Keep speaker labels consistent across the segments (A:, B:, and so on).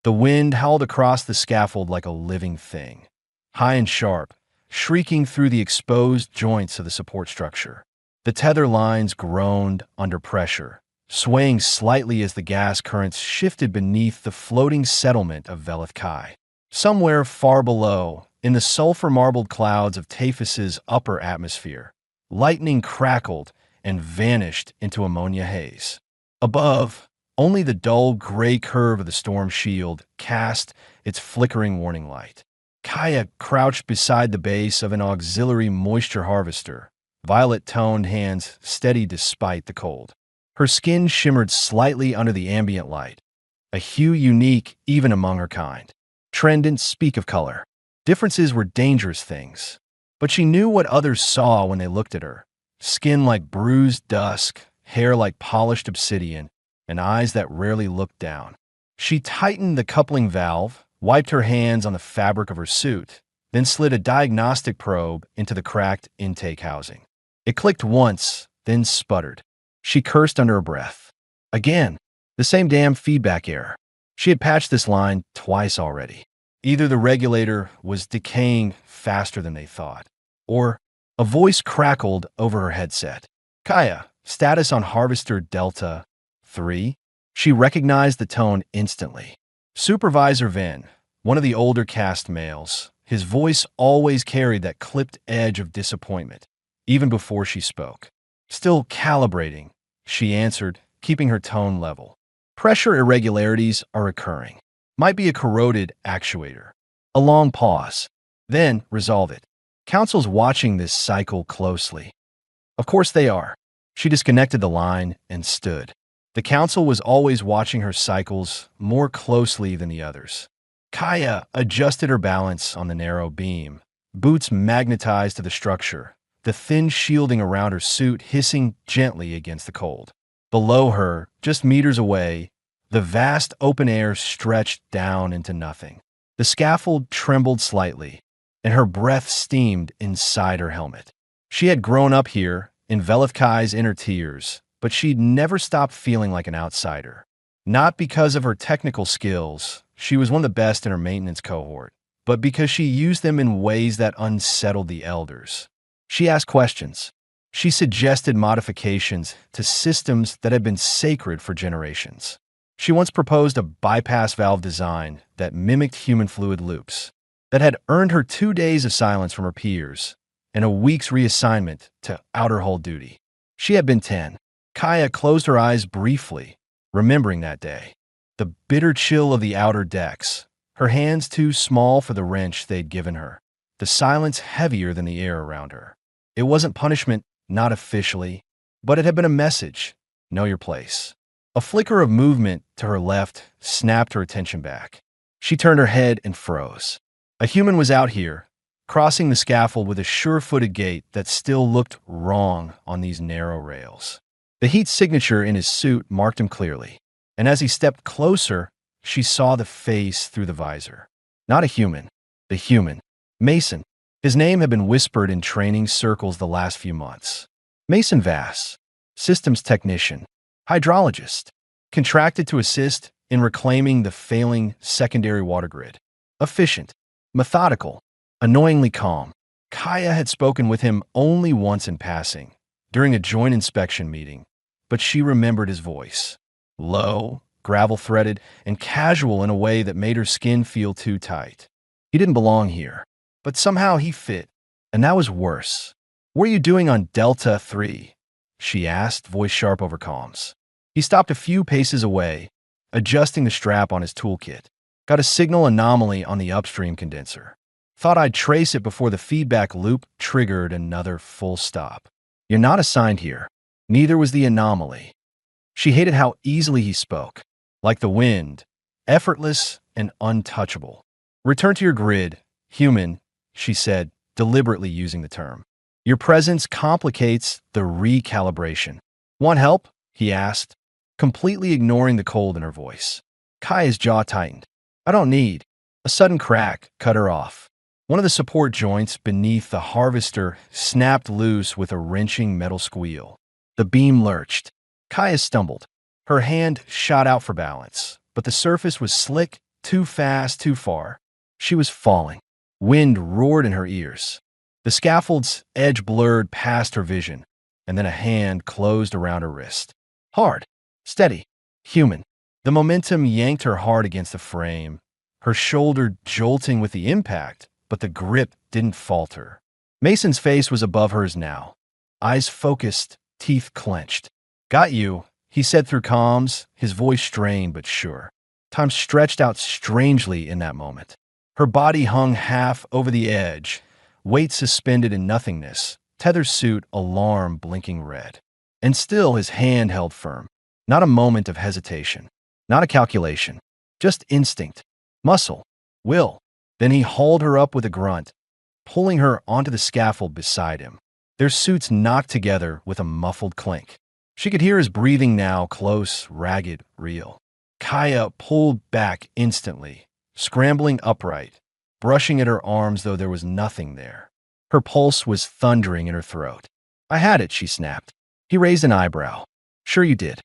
A: The wind howled across the scaffold like a living thing, high and sharp, shrieking through the exposed joints of the support structure. The tether lines groaned under pressure, swaying slightly as the gas currents shifted beneath the floating settlement of Velith Kai. Somewhere far below, in the sulfur-marbled clouds of Taphys's upper atmosphere, lightning crackled and vanished into ammonia haze. Above, only the dull gray curve of the storm shield cast its flickering warning light. Kaya crouched beside the base of an auxiliary moisture harvester, violet-toned hands steady despite the cold. Her skin shimmered slightly under the ambient light, a hue unique even among her kind. Trend didn't speak of color. Differences were dangerous things, but she knew what others saw when they looked at her. Skin like bruised dusk, hair like polished obsidian, and eyes that rarely looked down. She tightened the coupling valve, wiped her hands on the fabric of her suit, then slid a diagnostic probe into the cracked intake housing. It clicked once, then sputtered. She cursed under her breath. Again, the same damn feedback error. She had patched this line twice already. Either the regulator was decaying faster than they thought, or a voice crackled over her headset. Kaya, status on Harvester Delta 3? She recognized the tone instantly. Supervisor Ven, one of the older cast males, his voice always carried that clipped edge of disappointment, even before she spoke. Still calibrating, she answered, keeping her tone level. Pressure irregularities are occurring. Might be a corroded actuator. A long pause. Then resolve it. Council's watching this cycle closely. Of course they are. She disconnected the line and stood. The council was always watching her cycles more closely than the others. Kaya adjusted her balance on the narrow beam, boots magnetized to the structure, the thin shielding around her suit hissing gently against the cold. Below her, just meters away, the vast open air stretched down into nothing. The scaffold trembled slightly, and her breath steamed inside her helmet. She had grown up here, in Velith Kai's inner tiers, but she'd never stopped feeling like an outsider. Not because of her technical skills, she was one of the best in her maintenance cohort, but because she used them in ways that unsettled the elders. She asked questions. She suggested modifications to systems that had been sacred for generations. She once proposed a bypass valve design that mimicked human fluid loops, that had earned her 2 days of silence from her peers and a week's reassignment to outer hull duty. She had been 10. Kaya closed her eyes briefly, remembering that day. The bitter chill of the outer decks, her hands too small for the wrench they'd given her, the silence heavier than the air around her. It wasn't punishment, not officially, but it had been a message. Know your place. A flicker of movement to her left snapped her attention back. She turned her head and froze. A human was out here, crossing the scaffold with a sure-footed gait that still looked wrong on these narrow rails. The heat signature in his suit marked him clearly, and as he stepped closer, she saw the face through the visor. Not a human. The human. Mason. His name had been whispered in training circles the last few months. Mason Vass, systems technician, hydrologist, contracted to assist in reclaiming the failing secondary water grid. Efficient, methodical, annoyingly calm. Kaya had spoken with him only once in passing, during a joint inspection meeting, but she remembered his voice. Low, gravel-threaded, and casual in a way that made her skin feel too tight. He didn't belong here. But somehow he fit, and that was worse. "What are you doing on Delta 3? She asked, voice sharp over comms. He stopped a few paces away, adjusting the strap on his toolkit. Got a signal anomaly on the upstream condenser. Thought I'd trace it before the feedback loop triggered another full stop. You're not assigned here. Neither was the anomaly. She hated how easily he spoke, like the wind, effortless and untouchable. Return to your grid, human, she said, deliberately using the term. Your presence complicates the recalibration. Want help? He asked, completely ignoring the cold in her voice. Kaya's jaw tightened. I don't need. A sudden crack cut her off. One of the support joints beneath the harvester snapped loose with a wrenching metal squeal. The beam lurched. Kaya stumbled. Her hand shot out for balance, but the surface was slick Too fast, too far. She was falling. Wind roared in her ears. The scaffold's edge blurred past her vision, and then a hand closed around her wrist. Hard, steady, human. The momentum yanked her hard against the frame, her shoulder jolting with the impact, but the grip didn't falter. Mason's face was above hers now, eyes focused, teeth clenched. Got you, he said through comms, his voice strained but sure. Time stretched out strangely in that moment. Her body hung half over the edge, weight suspended in nothingness, tether suit alarm blinking red. And still his hand held firm. Not a moment of hesitation, not a calculation, just instinct, muscle, will. Then he hauled her up with a grunt, pulling her onto the scaffold beside him. Their suits knocked together with a muffled clink. She could hear his breathing now, close, ragged, real. Kaya pulled back instantly, scrambling upright, brushing at her arms though there was nothing there. Her pulse was thundering in her throat. I had it, she snapped. He raised an eyebrow. Sure you did.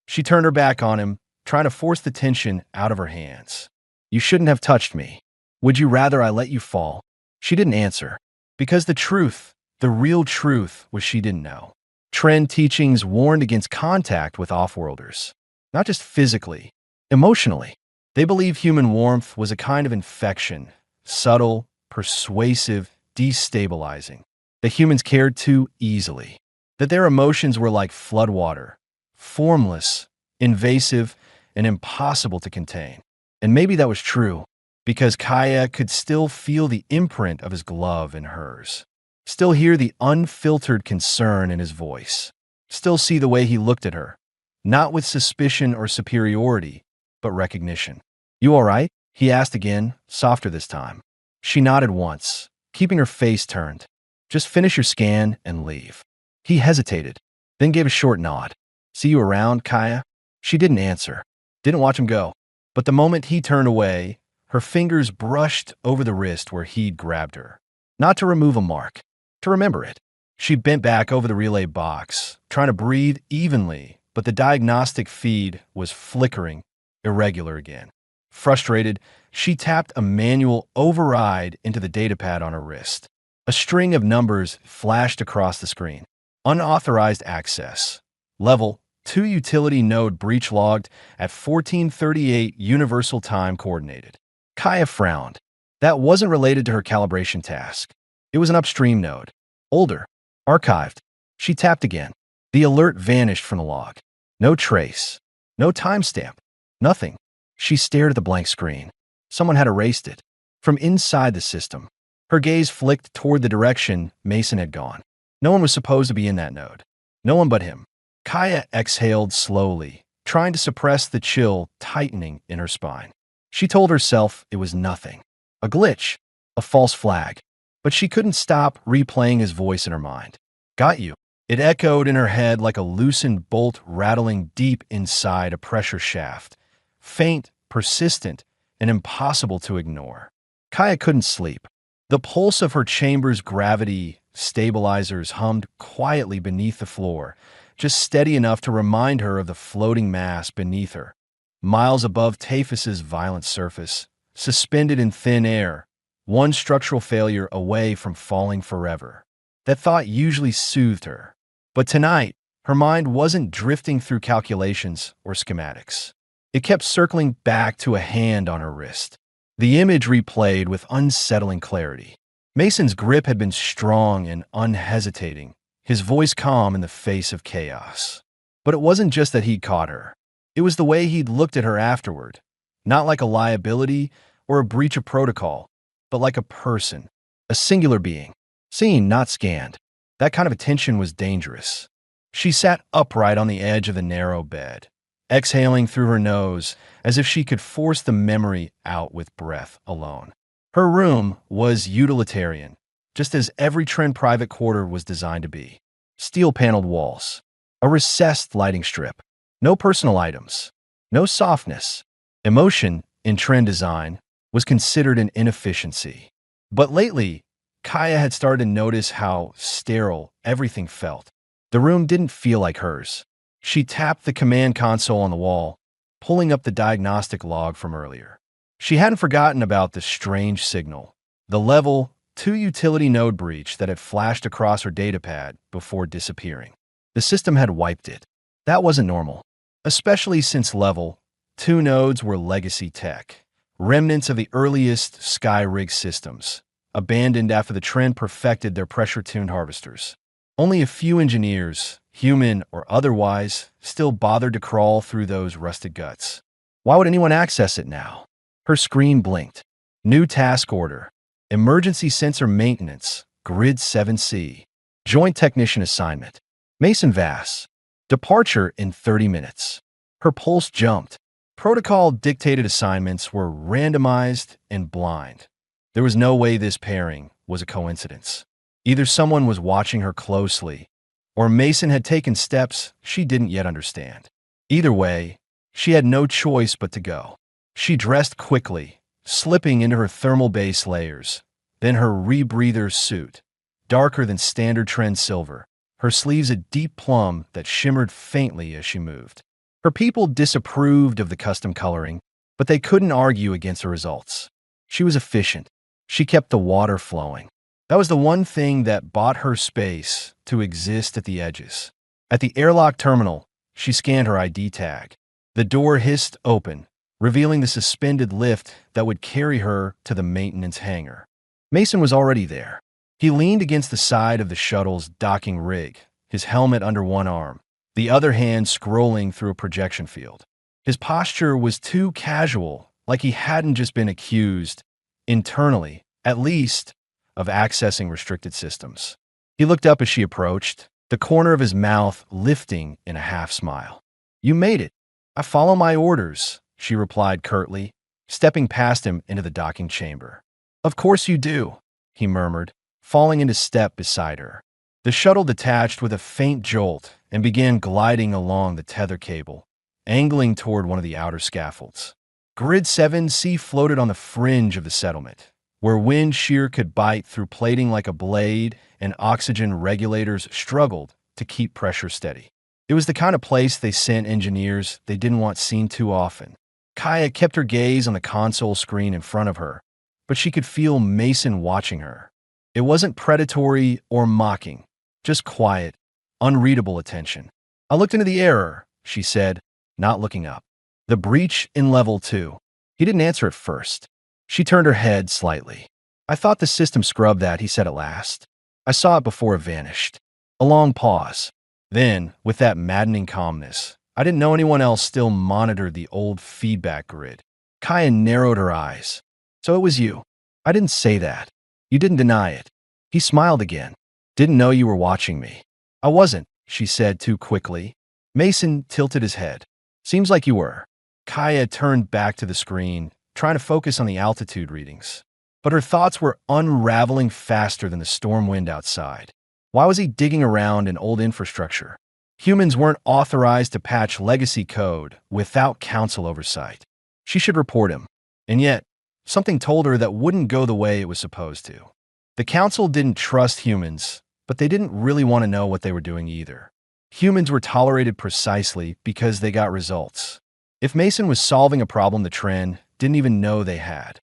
A: She turned her back on him, trying to force the tension out of her hands. You shouldn't have touched me. Would you rather I let you fall? She didn't answer, because the truth, the real truth, was she didn't know. Trend teachings warned against contact with offworlders, not just physically, emotionally. They believed human warmth was a kind of infection, subtle, persuasive, destabilizing, that humans cared too easily, that their emotions were like floodwater, formless, invasive, and impossible to contain. And maybe that was true, because Kaya could still feel the imprint of his glove in hers, still hear the unfiltered concern in his voice, still see the way he looked at her, not with suspicion or superiority, but recognition. You all right? He asked again, softer this time. She nodded once, keeping her face turned. Just finish your scan and leave. He hesitated, then gave a short nod. See you around, Kaya? She didn't answer, didn't watch him go. But the moment he turned away, her fingers brushed over the wrist where he'd grabbed her. Not to remove a mark, to remember it. She bent back over the relay box, trying to breathe evenly, but the diagnostic feed was flickering, irregular again. Frustrated, she tapped a manual override into the datapad on her wrist. A string of numbers flashed across the screen. Unauthorized access. Level 2 utility node breach logged at 1438 Universal Time Coordinated. Kaya frowned. That wasn't related to her calibration task. It was an upstream node. Older. Archived. She tapped again. The alert vanished from the log. No trace. No timestamp. Nothing. She stared at the blank screen. Someone had erased it. From inside the system, her gaze flicked toward the direction Mason had gone. No one was supposed to be in that node. No one but him. Kaya exhaled slowly, trying to suppress the chill tightening in her spine. She told herself it was nothing. A glitch. A false flag. But she couldn't stop replaying his voice in her mind. Got you. It echoed in her head like a loosened bolt rattling deep inside a pressure shaft. Faint, persistent, and impossible to ignore. Kaya couldn't sleep. The pulse of her chamber's gravity stabilizers hummed quietly beneath the floor, just steady enough to remind her of the floating mass beneath her, miles above Taphus's violent surface, suspended in thin air, one structural failure away from falling forever. That thought usually soothed her. But tonight, her mind wasn't drifting through calculations or schematics. It kept circling back to a hand on her wrist. The image replayed with unsettling clarity. Mason's grip had been strong and unhesitating, his voice calm in the face of chaos. But it wasn't just that he'd caught her. It was the way he'd looked at her afterward, not like a liability or a breach of protocol, but like a person, a singular being, seen, not scanned. That kind of attention was dangerous. She sat upright on the edge of the narrow bed, exhaling through her nose as if she could force the memory out with breath alone. Her room was utilitarian, just as every Trend private quarter was designed to be. Steel-paneled walls, a recessed lighting strip, no personal items, no softness. Emotion, in Trend design, was considered an inefficiency. But lately, Kaya had started to notice how sterile everything felt. The room didn't feel like hers. She tapped the command console on the wall, pulling up the diagnostic log from earlier. She hadn't forgotten about the strange signal, the level 2 utility node breach that had flashed across her datapad before disappearing. The system had wiped it. That wasn't normal, especially since level 2 nodes were legacy tech, remnants of the earliest Skyrig systems, abandoned after the Trend perfected their pressure-tuned harvesters. Only a few engineers, human or otherwise, still bothered to crawl through those rusted guts. Why would anyone access it now? Her screen blinked. New task order. Emergency sensor maintenance. Grid 7C. Joint technician assignment. Mason Vass. Departure in 30 minutes. Her pulse jumped. Protocol-dictated assignments were randomized and blind. There was no way this pairing was a coincidence. Either someone was watching her closely, or Mason had taken steps she didn't yet understand. Either way, she had no choice but to go. She dressed quickly, slipping into her thermal base layers, then her rebreather suit, darker than standard trend silver, her sleeves a deep plum that shimmered faintly as she moved. Her people disapproved of the custom coloring, but they couldn't argue against the results. She was efficient. She kept the water flowing. That was the one thing that bought her space to exist at the edges. At the airlock terminal, she scanned her ID tag. The door hissed open, revealing the suspended lift that would carry her to the maintenance hangar. Mason was already there. He leaned against the side of the shuttle's docking rig, his helmet under one arm, the other hand scrolling through a projection field. His posture was too casual, like he hadn't just been accused, internally, at least, of accessing restricted systems. He looked up as she approached, the corner of his mouth lifting in a half-smile. "You made it. I follow my orders," she replied curtly, stepping past him into the docking chamber. "Of course you do," he murmured, falling into step beside her. The shuttle detached with a faint jolt and began gliding along the tether cable, angling toward one of the outer scaffolds. Grid 7C floated on the fringe of the settlement, where wind shear could bite through plating like a blade and oxygen regulators struggled to keep pressure steady. It was the kind of place they sent engineers they didn't want seen too often. Kaya kept her gaze on the console screen in front of her, but she could feel Mason watching her. It wasn't predatory or mocking, just quiet, unreadable attention. "I looked into the error," she said, not looking up. "The breach in level 2. He didn't answer at first. She turned her head slightly. "I thought the system scrubbed that," he said at last. "I saw it before it vanished." A long pause. Then, with that maddening calmness, "I didn't know anyone else still monitored the old feedback grid." Kaya narrowed her eyes. "So it was you." "I didn't say that. You didn't deny it." He smiled again. "Didn't know you were watching me." "I wasn't," she said too quickly. Mason tilted his head. "Seems like you were." Kaya turned back to the screen, trying to focus on the altitude readings. But her thoughts were unraveling faster than the storm wind outside. Why was he digging around in old infrastructure? Humans weren't authorized to patch legacy code without council oversight. She should report him. And yet, something told her that wouldn't go the way it was supposed to. The council didn't trust humans, but they didn't really want to know what they were doing either. Humans were tolerated precisely because they got results. If Mason was solving a problem the Trend didn't even know they had,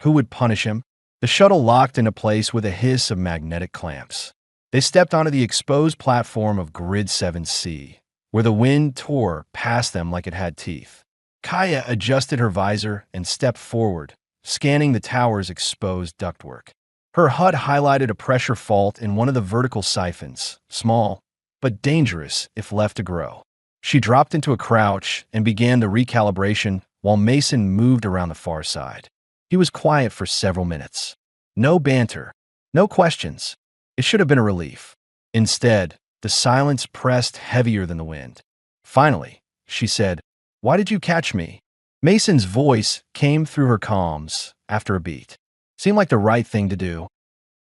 A: who would punish him? The shuttle locked into place with a hiss of magnetic clamps. They stepped onto the exposed platform of Grid 7C, where the wind tore past them like it had teeth. Kaya adjusted her visor and stepped forward, scanning the tower's exposed ductwork. Her HUD highlighted a pressure fault in one of the vertical siphons, small, but dangerous if left to grow. She dropped into a crouch and began the recalibration while Mason moved around the far side. He was quiet for several minutes. No banter, no questions. It should have been a relief. Instead, the silence pressed heavier than the wind. Finally, she said, "Why did you catch me?" Mason's voice came through her comms after a beat. "Seemed like the right thing to do.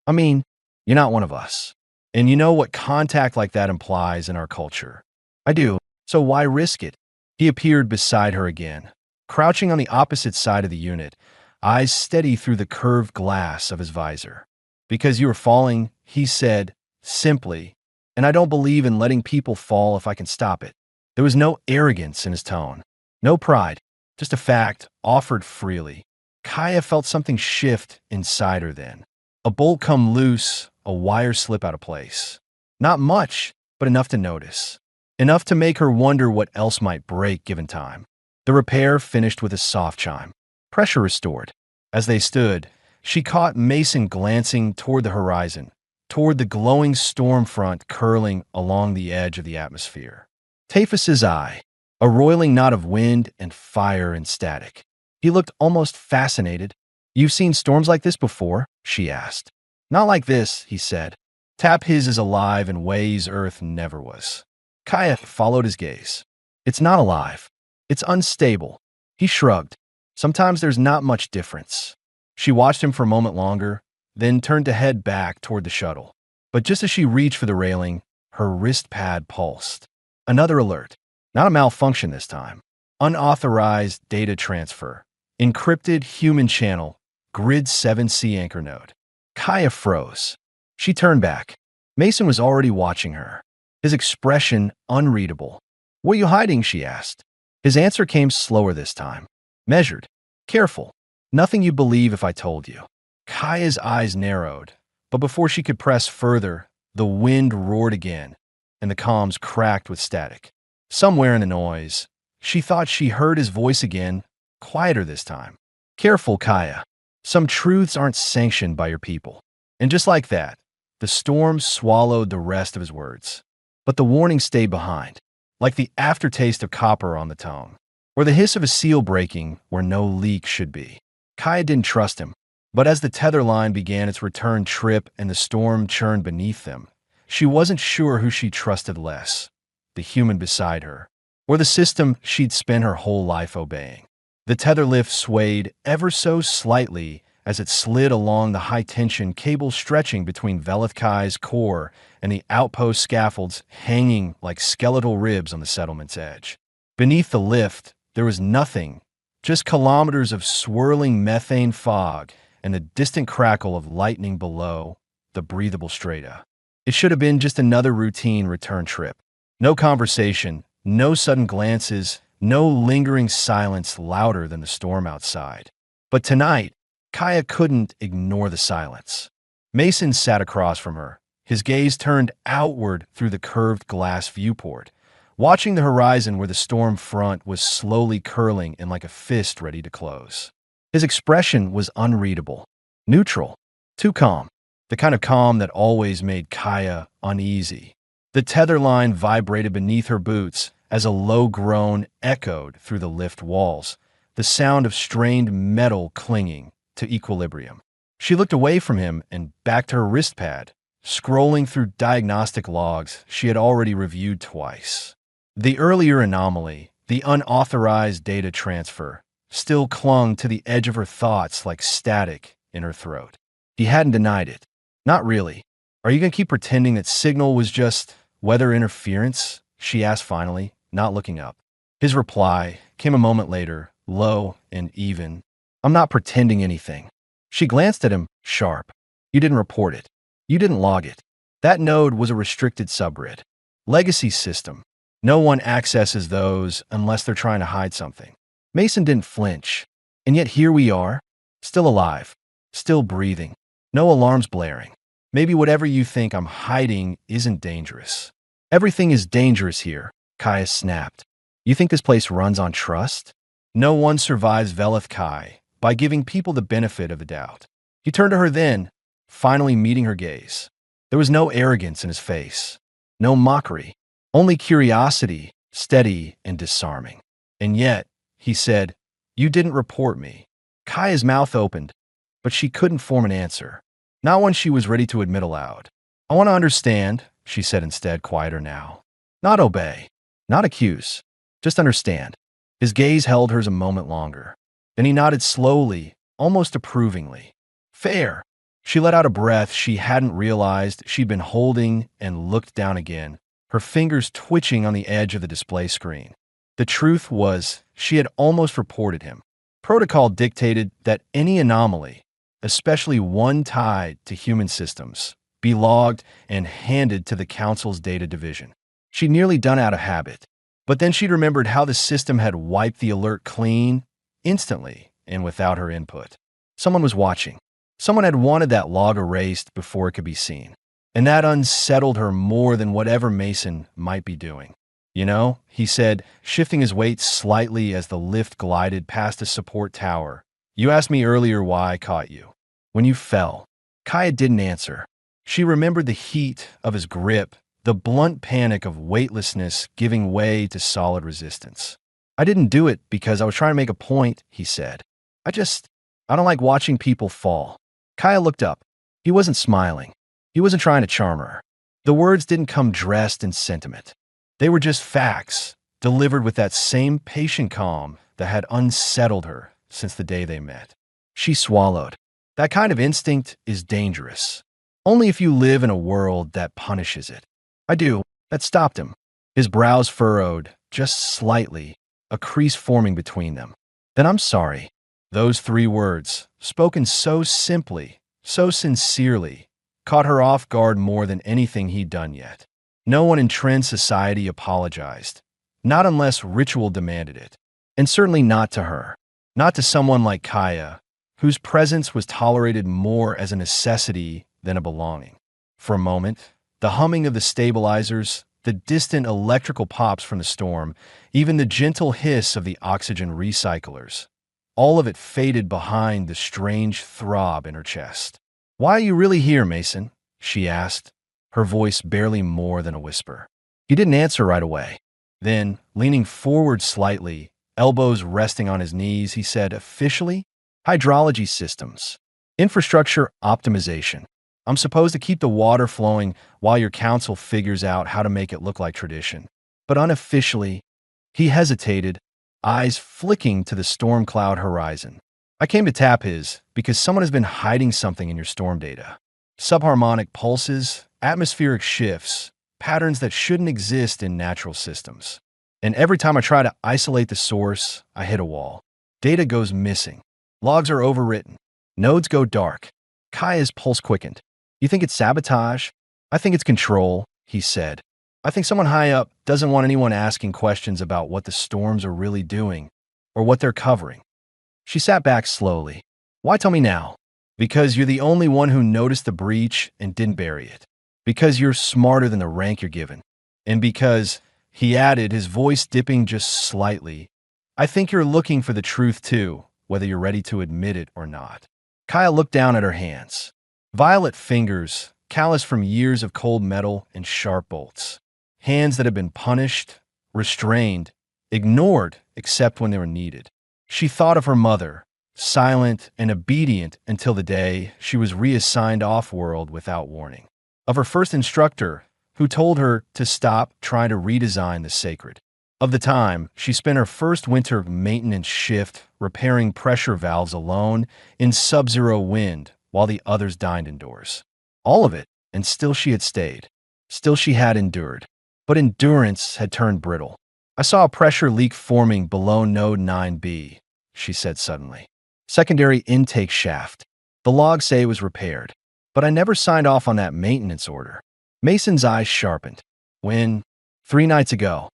A: I mean, you're not one of us. And you know what contact like that implies in our culture." "I do, so why risk it?" He appeared beside her again, crouching on the opposite side of the unit, eyes steady through the curved glass of his visor. "Because you were falling," he said, simply, "and I don't believe in letting people fall if I can stop it." There was no arrogance in his tone, no pride, just a fact offered freely. Kaya felt something shift inside her then. A bolt come loose, a wire slip out of place. Not much, but enough to notice. Enough to make her wonder what else might break given time. The repair finished with a soft chime. Pressure restored. As they stood, she caught Mason glancing toward the horizon, toward the glowing storm front curling along the edge of the atmosphere. Tafus's eye, a roiling knot of wind and fire and static. He looked almost fascinated. "You've seen storms like this before?" she asked. "Not like this," he said. "Tap his is alive in ways Earth never was." Kaya followed his gaze. "It's not alive. It's unstable." He shrugged. "Sometimes there's not much difference." She watched him for a moment longer, then turned to head back toward the shuttle. But just as she reached for the railing, her wrist pad pulsed. Another alert. Not a malfunction this time. Unauthorized data transfer. Encrypted human channel. Grid 7C anchor node. Kaya froze. She turned back. Mason was already watching her. His expression unreadable. "What are you hiding?" she asked. His answer came slower this time. Measured. Careful. "Nothing you'd believe if I told you." Kaya's eyes narrowed, but before she could press further, the wind roared again, and the comms cracked with static. Somewhere in the noise, she thought she heard his voice again, quieter this time. "Careful, Kaya. Some truths aren't sanctioned by your people." And just like that, the storm swallowed the rest of his words. But the warning stayed behind, like the aftertaste of copper on the tongue, or the hiss of a seal breaking where no leak should be. Kaya didn't trust him, but as the tether line began its return trip and the storm churned beneath them, she wasn't sure who she trusted less, the human beside her, or the system she'd spent her whole life obeying. The tether lift swayed ever so slightly as it slid along the high-tension cable stretching between Velith Kai's core and the outpost scaffolds hanging like skeletal ribs on the settlement's edge. Beneath the lift, there was nothing, just kilometers of swirling methane fog and the distant crackle of lightning below the breathable strata. It should have been just another routine return trip. No conversation, no sudden glances, no lingering silence louder than the storm outside. But tonight, Kaya couldn't ignore the silence. Mason sat across from her, his gaze turned outward through the curved glass viewport, watching the horizon where the storm front was slowly curling in like a fist ready to close. His expression was unreadable, neutral, too calm, the kind of calm that always made Kaya uneasy. The tether line vibrated beneath her boots as a low groan echoed through the lift walls, the sound of strained metal clinging to equilibrium. She looked away from him and back to her wrist pad, scrolling through diagnostic logs she had already reviewed twice. The earlier anomaly, the unauthorized data transfer, still clung to the edge of her thoughts like static in her throat. He hadn't denied it. "Not really. Are you going to keep pretending that signal was just weather interference?" she asked finally, not looking up. His reply came a moment later, low and even. "I'm not pretending anything." She glanced at him, sharp. "You didn't report it. You didn't log it. That node was a restricted subgrid. Legacy system. No one accesses those unless they're trying to hide something." Mason didn't flinch. And yet here we are, still alive, still breathing, no alarms blaring. "Maybe whatever you think I'm hiding isn't dangerous." "Everything is dangerous here," Kaya snapped. "You think this place runs on trust? No one survives Velith Kai by giving people the benefit of the doubt." He turned to her then, finally meeting her gaze. There was no arrogance in his face, no mockery, only curiosity, steady and disarming. "And yet," he said, "you didn't report me." Kaya's mouth opened, but she couldn't form an answer, not one she was ready to admit aloud. "I want to understand," she said instead, quieter now. "Not obey, not accuse, just understand." His gaze held hers a moment longer. Then he nodded slowly, almost approvingly. "Fair." She let out a breath she hadn't realized she'd been holding and looked down again, her fingers twitching on the edge of the display screen. The truth was, she had almost reported him. Protocol dictated that any anomaly, especially one tied to human systems, be logged and handed to the Council's data division. She'd nearly done out of habit, but then she'd remembered how the system had wiped the alert clean, instantly, and without her input. Someone was watching. Someone had wanted that log erased before it could be seen. And that unsettled her more than whatever Mason might be doing. You know, he said, shifting his weight slightly as the lift glided past a support tower. You asked me earlier why I caught you. When you fell. Kaya didn't answer. She remembered the heat of his grip, the blunt panic of weightlessness giving way to solid resistance. I didn't do it because I was trying to make a point, he said. I don't like watching people fall. Kaya looked up. He wasn't smiling. He wasn't trying to charm her. The words didn't come dressed in sentiment. They were just facts, delivered with that same patient calm that had unsettled her since the day they met. She swallowed. That kind of instinct is dangerous. Only if you live in a world that punishes it. I do. That stopped him. His brows furrowed, just slightly, a crease forming between them. Then I'm sorry. Those 3 words, spoken so simply, so sincerely, caught her off guard more than anything he'd done yet. No one in trend society apologized. Not unless ritual demanded it. And certainly not to her. Not to someone like Kaya, whose presence was tolerated more as a necessity than a belonging. For a moment, the humming of the stabilizers, the distant electrical pops from the storm, even the gentle hiss of the oxygen recyclers, all of it faded behind the strange throb in her chest. Why are you really here, Mason? She asked, her voice barely more than a whisper. He didn't answer right away. Then, leaning forward slightly, elbows resting on his knees, he said, officially, hydrology systems, infrastructure optimization. I'm supposed to keep the water flowing while your council figures out how to make it look like tradition. But unofficially, he hesitated, eyes flicking to the storm cloud horizon. I came to tap his because someone has been hiding something in your storm data. Subharmonic pulses, atmospheric shifts, patterns that shouldn't exist in natural systems. And every time I try to isolate the source, I hit a wall. Data goes missing. Logs are overwritten. Nodes go dark. Kaya's pulse quickened. You think it's sabotage? I think it's control, he said. I think someone high up doesn't want anyone asking questions about what the storms are really doing or what they're covering. She sat back slowly. Why tell me now? Because you're the only one who noticed the breach and didn't bury it. Because you're smarter than the rank you're given. And because, he added, his voice dipping just slightly, I think you're looking for the truth too, whether you're ready to admit it or not. Kaya looked down at her hands. Violet fingers, calloused from years of cold metal and sharp bolts. Hands that had been punished, restrained, ignored except when they were needed. She thought of her mother, silent and obedient until the day she was reassigned off-world without warning. Of her first instructor, who told her to stop trying to redesign the sacred. Of the time she spent her first winter maintenance shift repairing pressure valves alone in sub-zero wind while the others dined indoors. All of it, and still she had stayed. Still she had endured. But endurance had turned brittle. I saw a pressure leak forming below Node 9B, she said suddenly. Secondary intake shaft. The logs say it was repaired. But I never signed off on that maintenance order. Mason's eyes sharpened. When? 3 nights ago.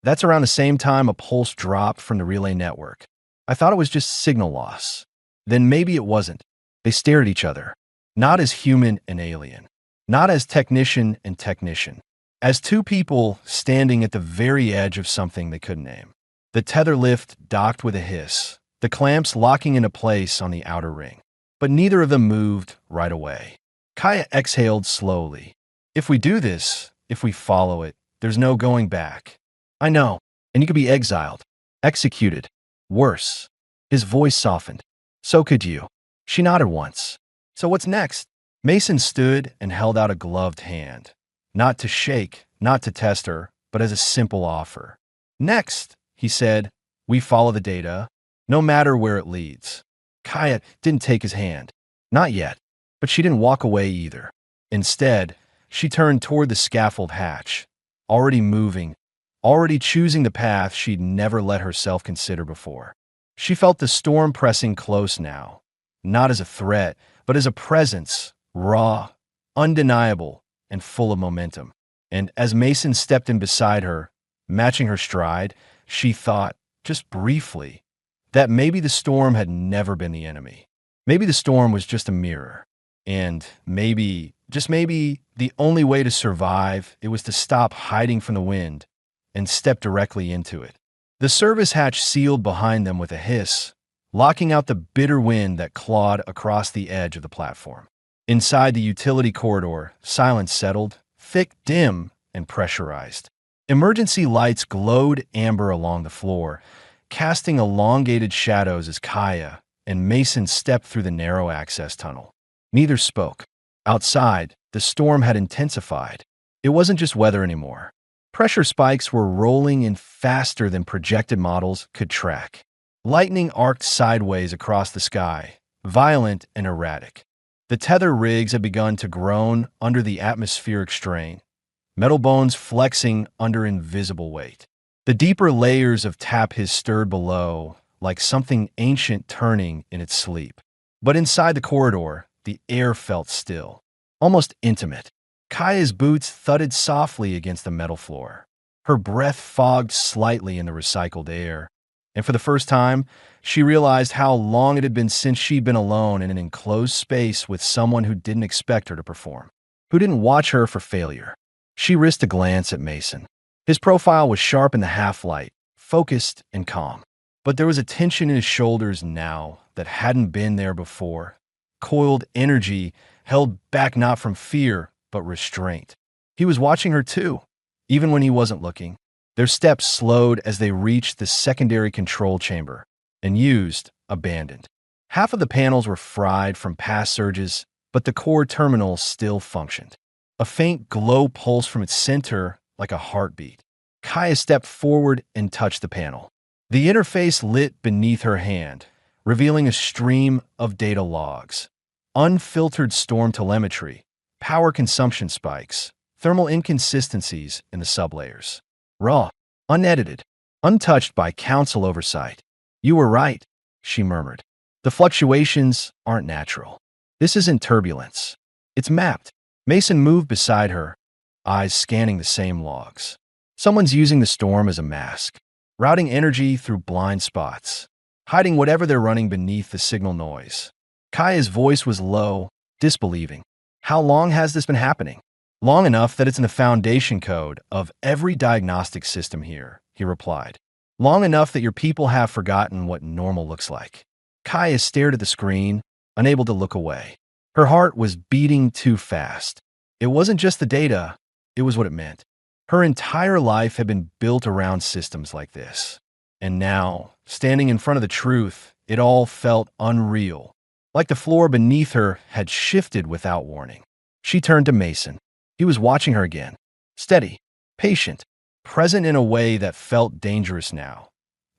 A: That's around the same time a pulse dropped from the relay network. I thought it was just signal loss. Then maybe it wasn't. They stared at each other. Not as human and alien. Not as technician and technician. As 2 people standing at the very edge of something they couldn't name. The tether lift docked with a hiss, the clamps locking into place on the outer ring. But neither of them moved right away. Kaya exhaled slowly. If we do this, if we follow it, there's no going back. I know, and you could be exiled, executed, worse. His voice softened. So could you. She nodded once. So what's next? Mason stood and held out a gloved hand. Not to shake, not to test her, but as a simple offer. Next, he said, we follow the data, no matter where it leads. Kaya didn't take his hand. Not yet. But she didn't walk away either. Instead, she turned toward the scaffold hatch, already moving, already choosing the path she'd never let herself consider before. She felt the storm pressing close now, not as a threat, but as a presence, raw, undeniable, and full of momentum. And as Mason stepped in beside her, matching her stride, she thought, just briefly, That maybe the storm had never been the enemy. Maybe the storm was just a mirror. And maybe, just maybe, the only way to survive, it was to stop hiding from the wind and step directly into it. The service hatch sealed behind them with a hiss, locking out the bitter wind that clawed across the edge of the platform. Inside the utility corridor, silence settled, thick, dim, and pressurized. Emergency lights glowed amber along the floor, casting elongated shadows as Kaya and Mason stepped through the narrow access tunnel. Neither spoke. Outside, the storm had intensified. It wasn't just weather anymore. Pressure spikes were rolling in faster than projected models could track. Lightning arced sideways across the sky, violent and erratic. The tether rigs had begun to groan under the atmospheric strain, metal bones flexing under invisible weight. The deeper layers of tap hiss stirred below, like something ancient turning in its sleep. But inside the corridor, the air felt still, almost intimate. Kaya's boots thudded softly against the metal floor. Her breath fogged slightly in the recycled air. And for the first time, she realized how long it had been since she'd been alone in an enclosed space with someone who didn't expect her to perform, who didn't watch her for failure. She risked a glance at Mason. His profile was sharp in the half-light, focused and calm. But there was a tension in his shoulders now that hadn't been there before. Coiled energy held back not from fear, but restraint. He was watching her too, even when he wasn't looking. Their steps slowed as they reached the secondary control chamber, unused, abandoned. Half of the panels were fried from past surges, but the core terminal still functioned. A faint glow pulsed from its center like a heartbeat. Kaya stepped forward and touched the panel. The interface lit beneath her hand, revealing a stream of data logs. Unfiltered storm telemetry, power consumption spikes, thermal inconsistencies in the sublayers. Raw, unedited, untouched by council oversight. You were right, she murmured. The fluctuations aren't natural. This isn't turbulence. It's mapped. Mason moved beside her, eyes scanning the same logs. Someone's using the storm as a mask, routing energy through blind spots, hiding whatever they're running beneath the signal noise. Kaya's voice was low, disbelieving. How long has this been happening? Long enough that it's in the foundation code of every diagnostic system here, he replied. Long enough that your people have forgotten what normal looks like. Kaya stared at the screen, unable to look away. Her heart was beating too fast. It wasn't just the data, it was what it meant. Her entire life had been built around systems like this. And now, standing in front of the truth, it all felt unreal, like the floor beneath her had shifted without warning. She turned to Mason. He was watching her again, steady, patient, present in a way that felt dangerous now.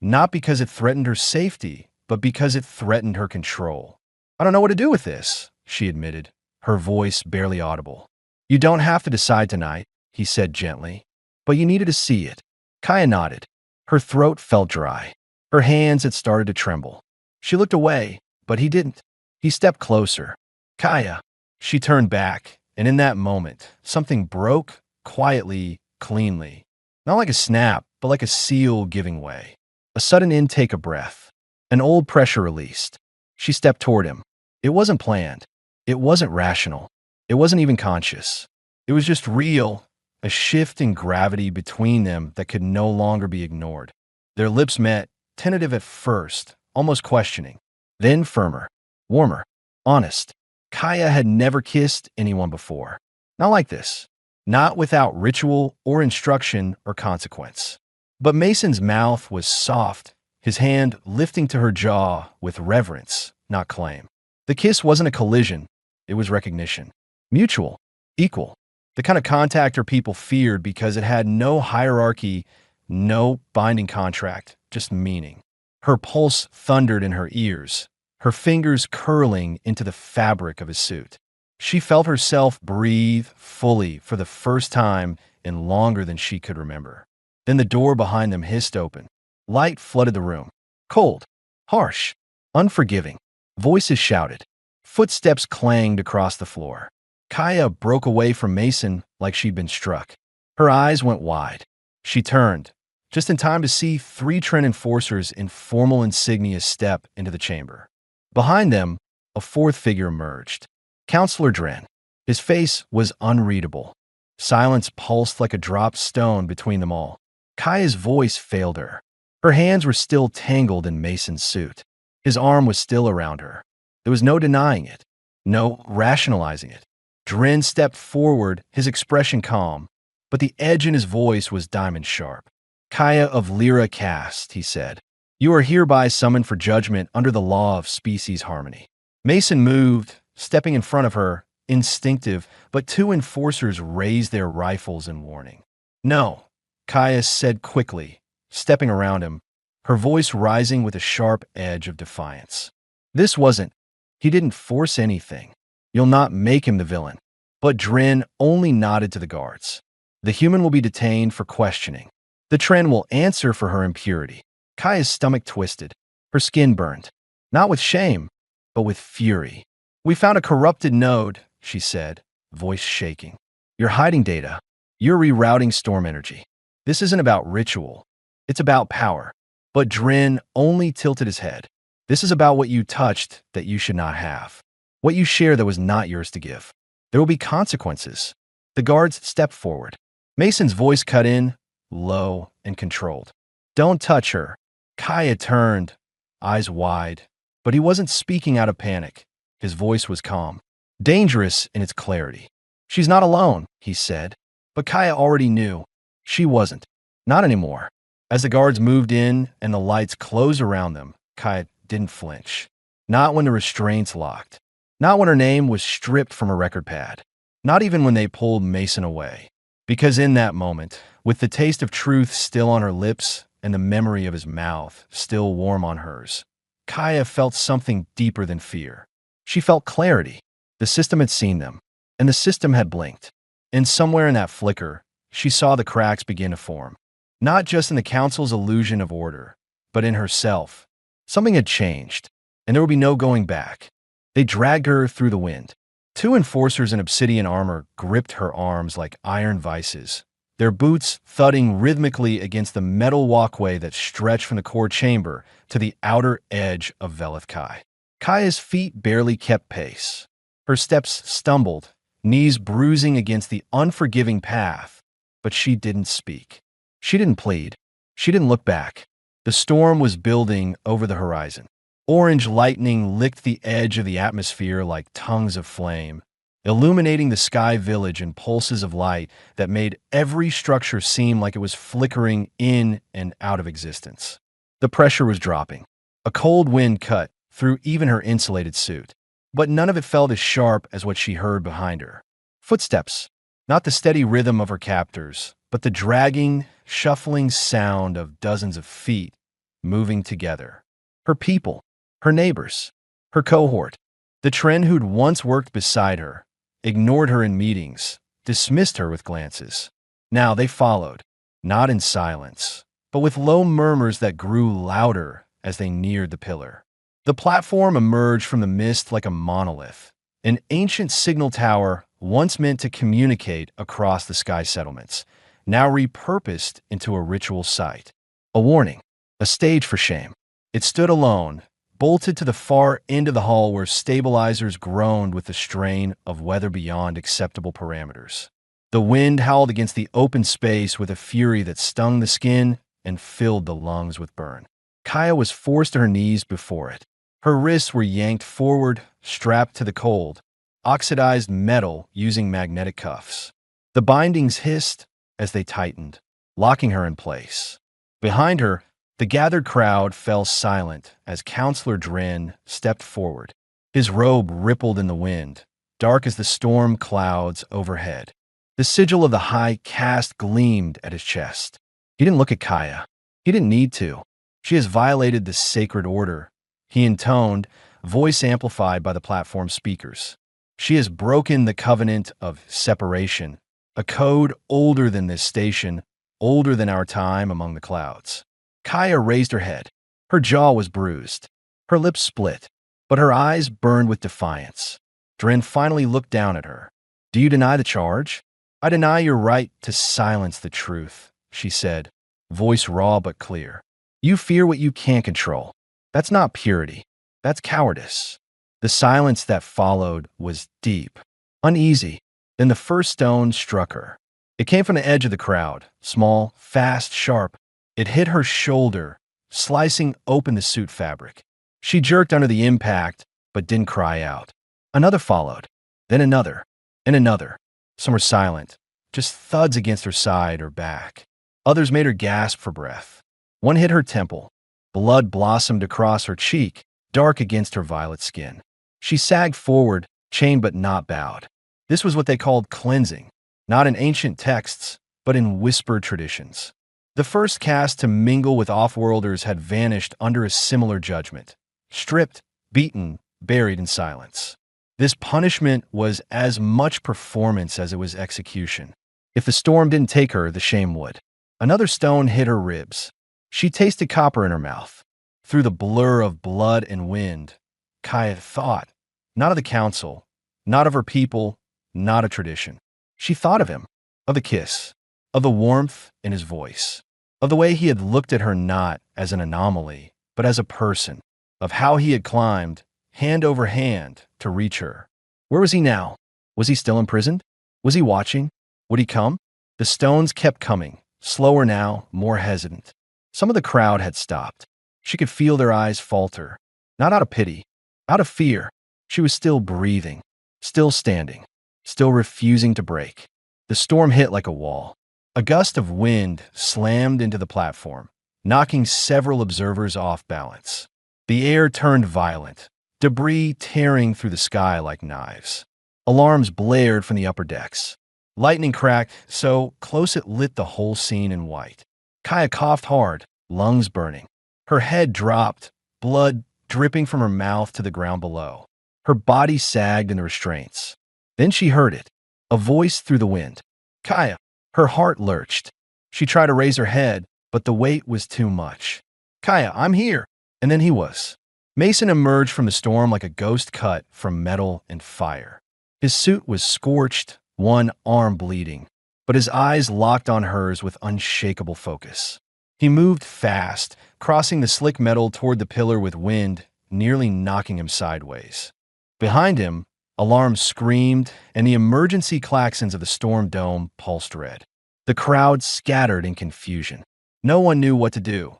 A: Not because it threatened her safety, but because it threatened her control. I don't know what to do with this, she admitted, her voice barely audible. You don't have to decide tonight, he said gently, but you needed to see it. Kaya nodded. Her throat felt dry. Her hands had started to tremble. She looked away, but he didn't. He stepped closer. Kaya. She turned back, and in that moment, something broke, quietly, cleanly. Not like a snap, but like a seal giving way. A sudden intake of breath. An old pressure released. She stepped toward him. It wasn't planned. It wasn't rational. It wasn't even conscious. It was just real, a shift in gravity between them that could no longer be ignored. Their lips met, tentative at first, almost questioning, then firmer, warmer, honest. Kaya had never kissed anyone before. Not like this. Not without ritual or instruction or consequence. But Mason's mouth was soft, his hand lifting to her jaw with reverence, not claim. The kiss wasn't a collision, it was recognition. Mutual, equal. The kind of contact her people feared because it had no hierarchy, no binding contract, just meaning. Her pulse thundered in her ears, her fingers curling into the fabric of his suit. She felt herself breathe fully for the first time in longer than she could remember. Then the door behind them hissed open. Light flooded the room. Cold, harsh, unforgiving. Voices shouted. Footsteps clanged across the floor. Kaya broke away from Mason like she'd been struck. Her eyes went wide. She turned just in time to see 3 Tren enforcers in formal insignia step into the chamber. Behind them, a 4th figure emerged. Counselor Dren. His face was unreadable. Silence pulsed like a dropped stone between them all. Kaya's voice failed her. Her hands were still tangled in Mason's suit. His arm was still around her. There was no denying it, no rationalizing it. Dren stepped forward, his expression calm, but the edge in his voice was diamond sharp. "Kaya of Lyra Caste," he said. "You are hereby summoned for judgment under the law of species harmony." Mason moved, stepping in front of her, instinctive, but 2 enforcers raised their rifles in warning. "No," Kaya said quickly, stepping around him, her voice rising with a sharp edge of defiance. "This wasn't. He didn't force anything. You'll not make him the villain." But Dren only nodded to the guards. "The human will be detained for questioning. The Tren will answer for her impurity." Kaya's stomach twisted. Her skin burned. Not with shame, but with fury. "We found a corrupted node," she said, voice shaking. "You're hiding data. You're rerouting storm energy. This isn't about ritual. It's about power." But Dren only tilted his head. "This is about what you touched that you should not have. What you shared that was not yours to give. There will be consequences." The guards stepped forward. Mason's voice cut in, low and controlled. "Don't touch her." Kaya turned, eyes wide, but he wasn't speaking out of panic. His voice was calm, dangerous in its clarity. "She's not alone," he said, but Kaya already knew. She wasn't. Not anymore. As the guards moved in and the lights closed around them, Kaya didn't flinch. Not when the restraints locked. Not when her name was stripped from her record pad. Not even when they pulled Mason away. Because in that moment, with the taste of truth still on her lips and the memory of his mouth still warm on hers, Kaya felt something deeper than fear. She felt clarity. The system had seen them, and the system had blinked. And somewhere in that flicker, she saw the cracks begin to form. Not just in the Council's illusion of order, but in herself. Something had changed, and there would be no going back. They dragged her through the wind. 2 enforcers in obsidian armor gripped her arms like iron vices, their boots thudding rhythmically against the metal walkway that stretched from the core chamber to the outer edge of Velith Kai. Kaya's feet barely kept pace. Her steps stumbled, knees bruising against the unforgiving path, but she didn't speak. She didn't plead. She didn't look back. The storm was building over the horizon. Orange lightning licked the edge of the atmosphere like tongues of flame, illuminating the sky village in pulses of light that made every structure seem like it was flickering in and out of existence. The pressure was dropping. A cold wind cut through even her insulated suit, but none of it felt as sharp as what she heard behind her. Footsteps, not the steady rhythm of her captors, but the dragging, shuffling sound of dozens of feet moving together. Her people, her neighbors, her cohort, the Tren who'd once worked beside her, ignored her in meetings, dismissed her with glances. Now they followed, not in silence, but with low murmurs that grew louder as they neared the pillar. The platform emerged from the mist like a monolith, an ancient signal tower once meant to communicate across the sky settlements, now repurposed into a ritual site. A warning, a stage for shame. It stood alone, bolted to the far end of the hall where stabilizers groaned with the strain of weather beyond acceptable parameters. The wind howled against the open space with a fury that stung the skin and filled the lungs with burn. Kaya was forced to her knees before it. Her wrists were yanked forward, strapped to the cold, oxidized metal using magnetic cuffs. The bindings hissed as they tightened, locking her in place. Behind her, the gathered crowd fell silent as Counselor Dren stepped forward. His robe rippled in the wind, dark as the storm clouds overhead. The sigil of the High Caste gleamed at his chest. He didn't look at Kaya. He didn't need to. She has violated the sacred order, he intoned, voice amplified by the platform speakers. She has broken the covenant of separation, a code older than this station, older than our time among the clouds. Kaya raised her head. Her jaw was bruised. Her lips split, but her eyes burned with defiance. Dren finally looked down at her. "Do you deny the charge?" "I deny your right to silence the truth," she said, voice raw but clear. You fear what you can't control. That's not purity. That's cowardice. The silence that followed was deep, uneasy. Then the first stone struck her. It came from the edge of the crowd, small, fast, sharp. It hit her shoulder, slicing open the suit fabric. She jerked under the impact, but didn't cry out. Another followed, then another, and another. Some were silent, just thuds against her side or back. Others made her gasp for breath. One hit her temple. Blood blossomed across her cheek, dark against her violet skin. She sagged forward, chained but not bowed. This was what they called cleansing, not in ancient texts, but in whispered traditions. The first caste to mingle with off-worlders had vanished under a similar judgment. Stripped, beaten, buried in silence. This punishment was as much performance as it was execution. If the storm didn't take her, the shame would. Another stone hit her ribs. She tasted copper in her mouth. Through the blur of blood and wind, Kaya thought, not of the council, not of her people, not a tradition. She thought of him, of the kiss, of the warmth in his voice, of the way he had looked at her not as an anomaly, but as a person, of how he had climbed, hand over hand, to reach her. Where was he now? Was he still imprisoned? Was he watching? Would he come? The stones kept coming, slower now, more hesitant. Some of the crowd had stopped. She could feel their eyes falter, not out of pity, out of fear. She was still breathing, still standing, still refusing to break. The storm hit like a wall. A gust of wind slammed into the platform, knocking several observers off balance. The air turned violent, debris tearing through the sky like knives. Alarms blared from the upper decks. Lightning cracked so close it lit the whole scene in white. Kaya coughed hard, lungs burning. Her head dropped, blood dripping from her mouth to the ground below. Her body sagged in the restraints. Then she heard it, a voice through the wind. Kaya. Her heart lurched. She tried to raise her head, but the weight was too much. Kaya, I'm here. And then he was. Mason emerged from the storm like a ghost cut from metal and fire. His suit was scorched, one arm bleeding, but his eyes locked on hers with unshakable focus. He moved fast, crossing the slick metal toward the pillar with wind, nearly knocking him sideways. Behind him, alarms screamed, and the emergency klaxons of the storm dome pulsed red. The crowd scattered in confusion. No one knew what to do.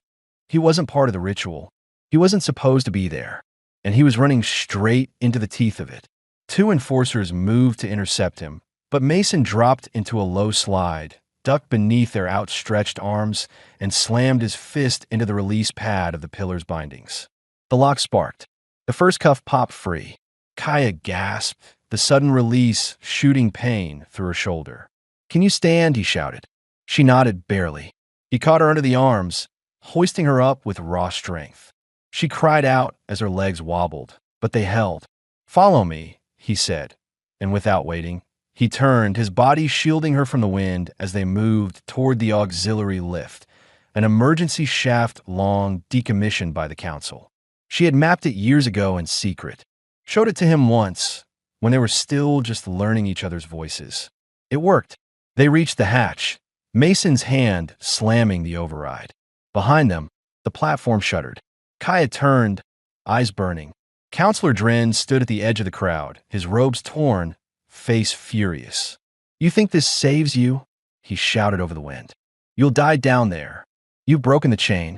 A: He wasn't part of the ritual. He wasn't supposed to be there, and he was running straight into the teeth of it. Two enforcers moved to intercept him, but Mason dropped into a low slide, ducked beneath their outstretched arms, and slammed his fist into the release pad of the pillar's bindings. The lock sparked. The first cuff popped free. Kaya gasped, the sudden release shooting pain through her shoulder. Can you stand? He shouted. She nodded barely. He caught her under the arms, hoisting her up with raw strength. She cried out as her legs wobbled, but they held. Follow me, he said, and without waiting, he turned, his body shielding her from the wind as they moved toward the auxiliary lift, an emergency shaft long decommissioned by the council. She had mapped it years ago in secret, showed it to him once, when they were still just learning each other's voices. It worked. They reached the hatch, Mason's hand slamming the override. Behind them, the platform shuddered. Kaya turned, eyes burning. Counselor Dren stood at the edge of the crowd, his robes torn, face furious. You think this saves you? He shouted over the wind. You'll die down there. You've broken the chain.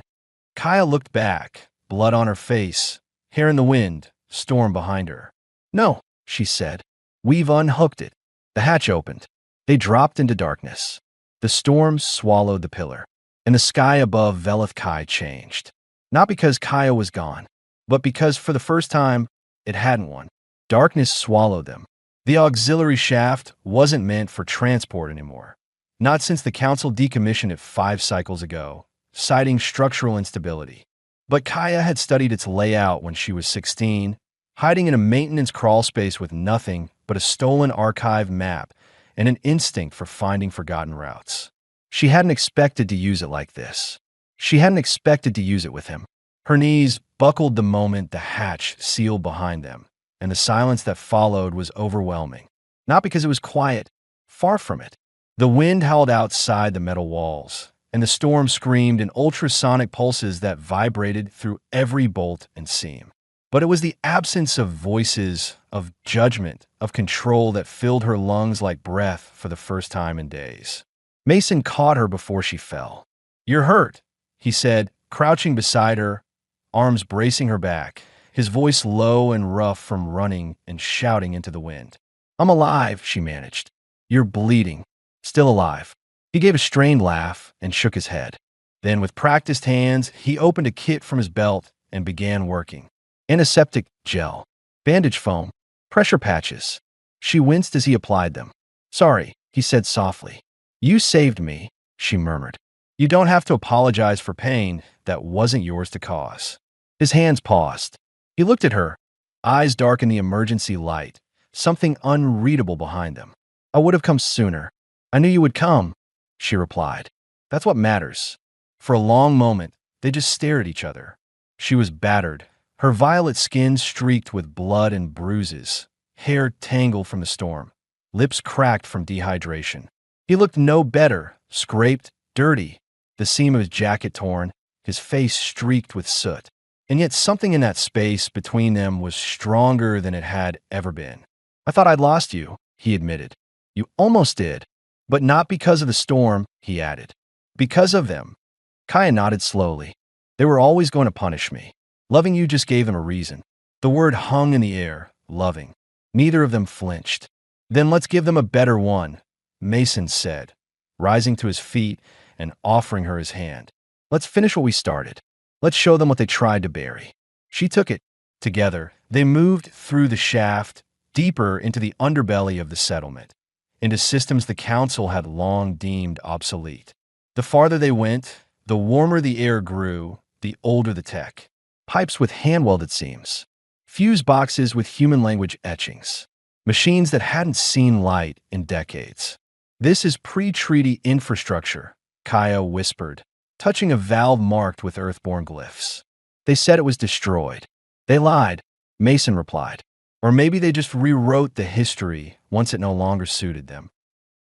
A: Kaya looked back, blood on her face, hair in the wind, storm behind her. No, she said. We've unhooked it. The hatch opened. They dropped into darkness. The storm swallowed the pillar, and the sky above Velith Kai changed. Not because Kaya was gone, but because for the first time, it hadn't one. Darkness swallowed them. The auxiliary shaft wasn't meant for transport anymore. Not since the council decommissioned it 5 cycles ago, citing structural instability. But Kaya had studied its layout when she was 16, hiding in a maintenance crawl space with nothing but a stolen archive map and an instinct for finding forgotten routes. She hadn't expected to use it like this. She hadn't expected to use it with him. Her knees buckled the moment the hatch sealed behind them, and the silence that followed was overwhelming. Not because it was quiet, far from it. The wind howled outside the metal walls, and the storm screamed in ultrasonic pulses that vibrated through every bolt and seam. But it was the absence of voices, of judgment, of control that filled her lungs like breath for the first time in days. Mason caught her before she fell. "You're hurt," he said, crouching beside her, arms bracing her back, his voice low and rough from running and shouting into the wind. "I'm alive," she managed. "You're bleeding. Still alive." He gave a strained laugh and shook his head. Then, with practiced hands, he opened a kit from his belt and began working. Antiseptic gel, bandage foam, pressure patches. She winced as he applied them. "Sorry," he said softly. "You saved me," she murmured. "You don't have to apologize for pain that wasn't yours to cause." His hands paused. He looked at her, eyes dark in the emergency light, something unreadable behind them. "I would have come sooner. I knew you would come," she replied. "That's what matters." For a long moment, they just stared at each other. She was battered, her violet skin streaked with blood and bruises, hair tangled from the storm, lips cracked from dehydration. He looked no better, scraped, dirty, the seam of his jacket torn, his face streaked with soot. And yet something in that space between them was stronger than it had ever been. "I thought I'd lost you," he admitted. "You almost did. But not because of the storm," he added. "Because of them." Kaya nodded slowly. "They were always going to punish me. Loving you just gave them a reason." The word hung in the air, loving. Neither of them flinched. "Then let's give them a better one," Mason said, rising to his feet and offering her his hand. "Let's finish what we started. Let's show them what they tried to bury." She took it. Together, they moved through the shaft, deeper into the underbelly of the settlement, into systems the council had long deemed obsolete. The farther they went, the warmer the air grew, the older the tech. Pipes with hand-welded seams, fuse boxes with human language etchings, machines that hadn't seen light in decades. "This is pre-treaty infrastructure," Kaya whispered, touching a valve marked with earthborn glyphs. "They said it was destroyed." "They lied," Mason replied. "Or maybe they just rewrote the history once it no longer suited them."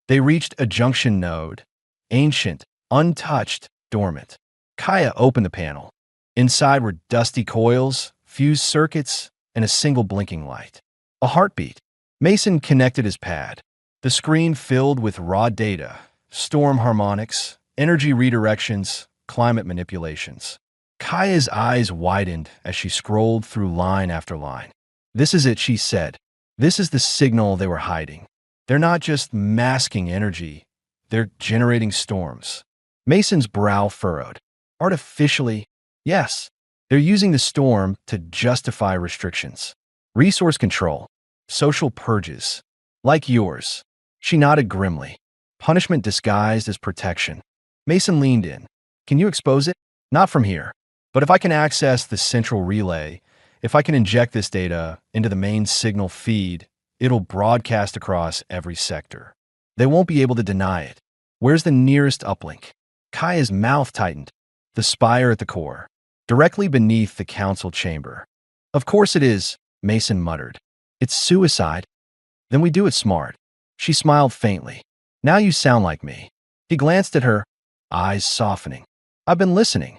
A: They reached a junction node, ancient, untouched, dormant. Kaya opened the panel. Inside were dusty coils, fused circuits, and a single blinking light. A heartbeat. Mason connected his pad. The screen filled with raw data, storm harmonics, energy redirections, climate manipulations. Kaya's eyes widened as she scrolled through line after line. "This is it," she said. "This is the signal they were hiding. They're not just masking energy, they're generating storms." Mason's brow furrowed. "Artificially, yes. They're using the storm to justify restrictions. Resource control, social purges. Like yours." She nodded grimly. "Punishment disguised as protection." Mason leaned in. "Can you expose it?" "Not from here. But if I can access the central relay, if I can inject this data into the main signal feed, it'll broadcast across every sector. They won't be able to deny it." "Where's the nearest uplink?" Kaya's mouth tightened. "The spire at the core, directly beneath the council chamber." "Of course it is," Mason muttered. "It's suicide." "Then we do it smart." She smiled faintly. "Now you sound like me." He glanced at her, eyes softening. "I've been listening."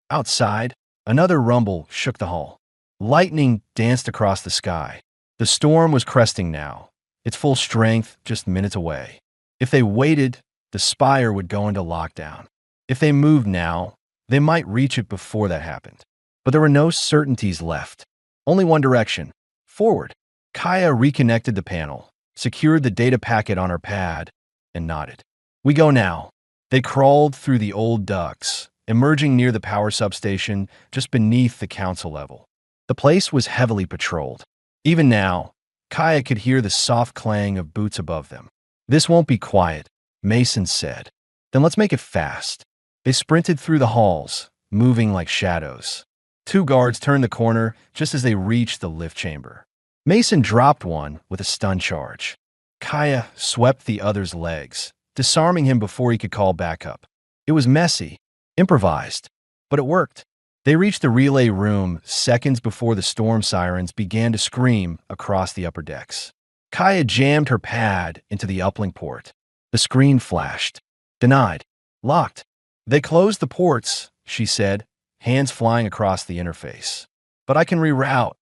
A: Outside, another rumble shook the hall. Lightning danced across the sky. The storm was cresting now, its full strength just minutes away. If they waited, the spire would go into lockdown. If they moved now, they might reach it before that happened. But there were no certainties left. Only one direction: forward. Kaya reconnected the panel, secured the data packet on her pad, and nodded. "We go now." They crawled through the old ducts, emerging near the power substation just beneath the council level. The place was heavily patrolled. Even now, Kaya could hear the soft clang of boots above them. "This won't be quiet," Mason said. "Then let's make it fast." They sprinted through the halls, moving like shadows. Two guards turned the corner just as they reached the lift chamber. Mason dropped one with a stun charge. Kaya swept the other's legs, disarming him before he could call backup. It was messy, improvised, but it worked. They reached the relay room seconds before the storm sirens began to scream across the upper decks. Kaya jammed her pad into the uplink port. The screen flashed. Denied. Locked. They closed the ports, she said, hands flying across the interface. But I can reroute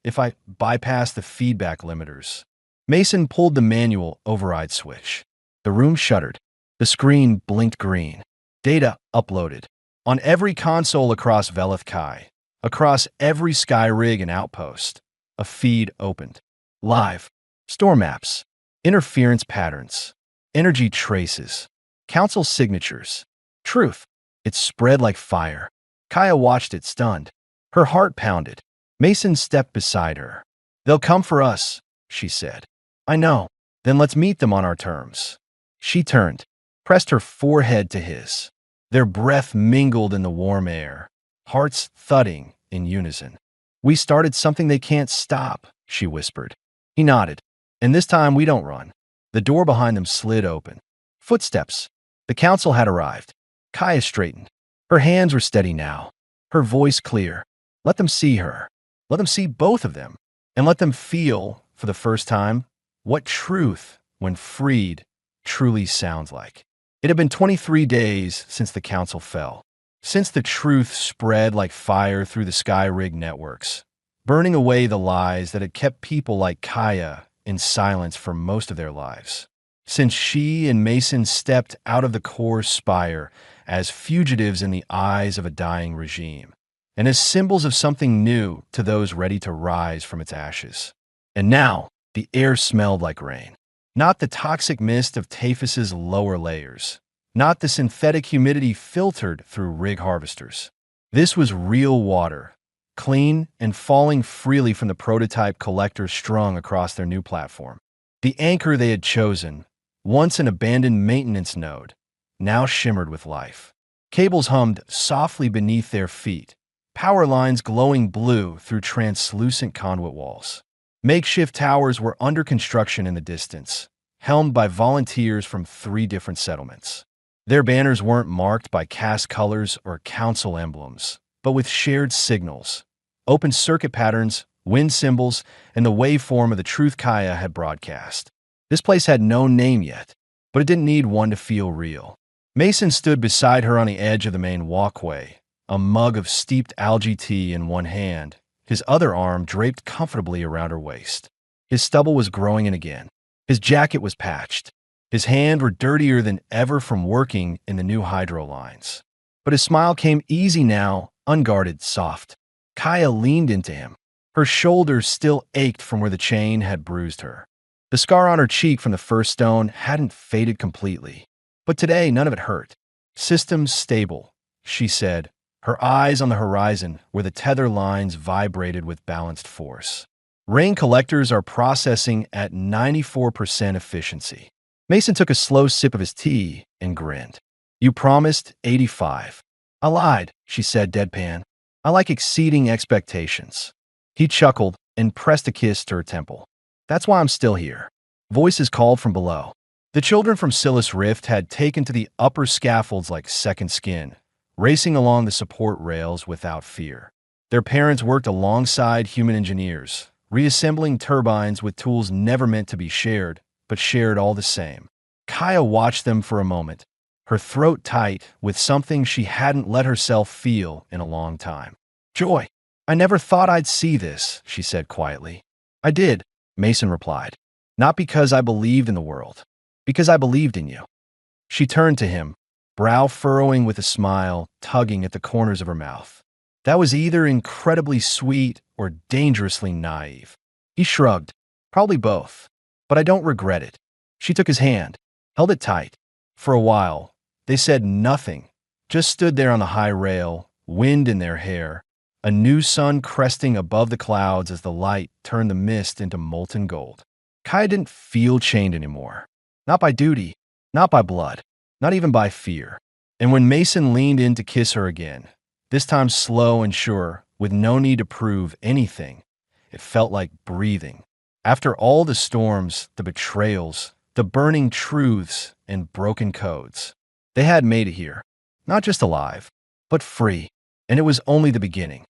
A: if I bypass the feedback limiters. Mason pulled the manual override switch. The room shuddered. The screen blinked green. Data uploaded. On every console across Velith Kai, across every sky rig and outpost, a feed opened. Live. Storm maps. Interference patterns. Energy traces. Council signatures. Truth. It spread like fire. Kaya watched it stunned. Her heart pounded. Mason stepped beside her. They'll come for us, she said. I know. Then let's meet them on our terms. She turned, pressed her forehead to his. Their breath mingled in the warm air, hearts thudding in unison. We started something they can't stop, she whispered. He nodded. And this time we don't run. The door behind them slid open. Footsteps. The council had arrived. Kaya straightened. Her hands were steady now, her voice clear. Let them see her. Let them see both of them. And let them feel, for the first time, what truth, when freed, truly sounds like. It had been 23 days since the council fell, since the truth spread like fire through the sky rig networks, burning away the lies that had kept people like Kaya in silence for most of their lives. Since she and Mason stepped out of the core spire as fugitives in the eyes of a dying regime, and as symbols of something new to those ready to rise from its ashes. And now, the air smelled like rain. Not the toxic mist of Taphus's lower layers. Not the synthetic humidity filtered through rig harvesters. This was real water, clean and falling freely from the prototype collectors strung across their new platform. The anchor they had chosen, once an abandoned maintenance node, now shimmered with life. Cables hummed softly beneath their feet, power lines glowing blue through translucent conduit walls. Makeshift towers were under construction in the distance, helmed by volunteers from 3 different settlements. Their banners weren't marked by caste colors or council emblems, but with shared signals, open circuit patterns, wind symbols, and the waveform of the truth Kaya had broadcast. This place had no name yet, but it didn't need one to feel real. Mason stood beside her on the edge of the main walkway, a mug of steeped algae tea in one hand, his other arm draped comfortably around her waist. His stubble was growing in again. His jacket was patched. His hands were dirtier than ever from working in the new hydro lines. But his smile came easy now, unguarded, soft. Kaya leaned into him. Her shoulders still ached from where the chain had bruised her. The scar on her cheek from the first stone hadn't faded completely. But today, none of it hurt. Systems stable, she said, her eyes on the horizon where the tether lines vibrated with balanced force. Rain collectors are processing at 94% efficiency. Mason took a slow sip of his tea and grinned. You promised 85. I lied, she said deadpan. I like exceeding expectations. He chuckled and pressed a kiss to her temple. That's why I'm still here. Voices called from below. The children from Silas Rift had taken to the upper scaffolds like second skin, racing along the support rails without fear. Their parents worked alongside human engineers, reassembling turbines with tools never meant to be shared, but shared all the same. Kaya watched them for a moment, her throat tight with something she hadn't let herself feel in a long time. Joy. I never thought I'd see this, she said quietly. I did, Mason replied. Not because I believed in the world, because I believed in you. She turned to him, brow furrowing with a smile, tugging at the corners of her mouth. That was either incredibly sweet or dangerously naive. He shrugged. Probably both. But I don't regret it. She took his hand, held it tight. For a while, they said nothing, just stood there on the high rail, wind in their hair, a new sun cresting above the clouds as the light turned the mist into molten gold. Kaya didn't feel chained anymore. Not by duty, not by blood, not even by fear. And when Mason leaned in to kiss her again, this time slow and sure, with no need to prove anything, it felt like breathing. After all the storms, the betrayals, the burning truths, and broken codes, they had made it here. Not just alive, but free. And it was only the beginning.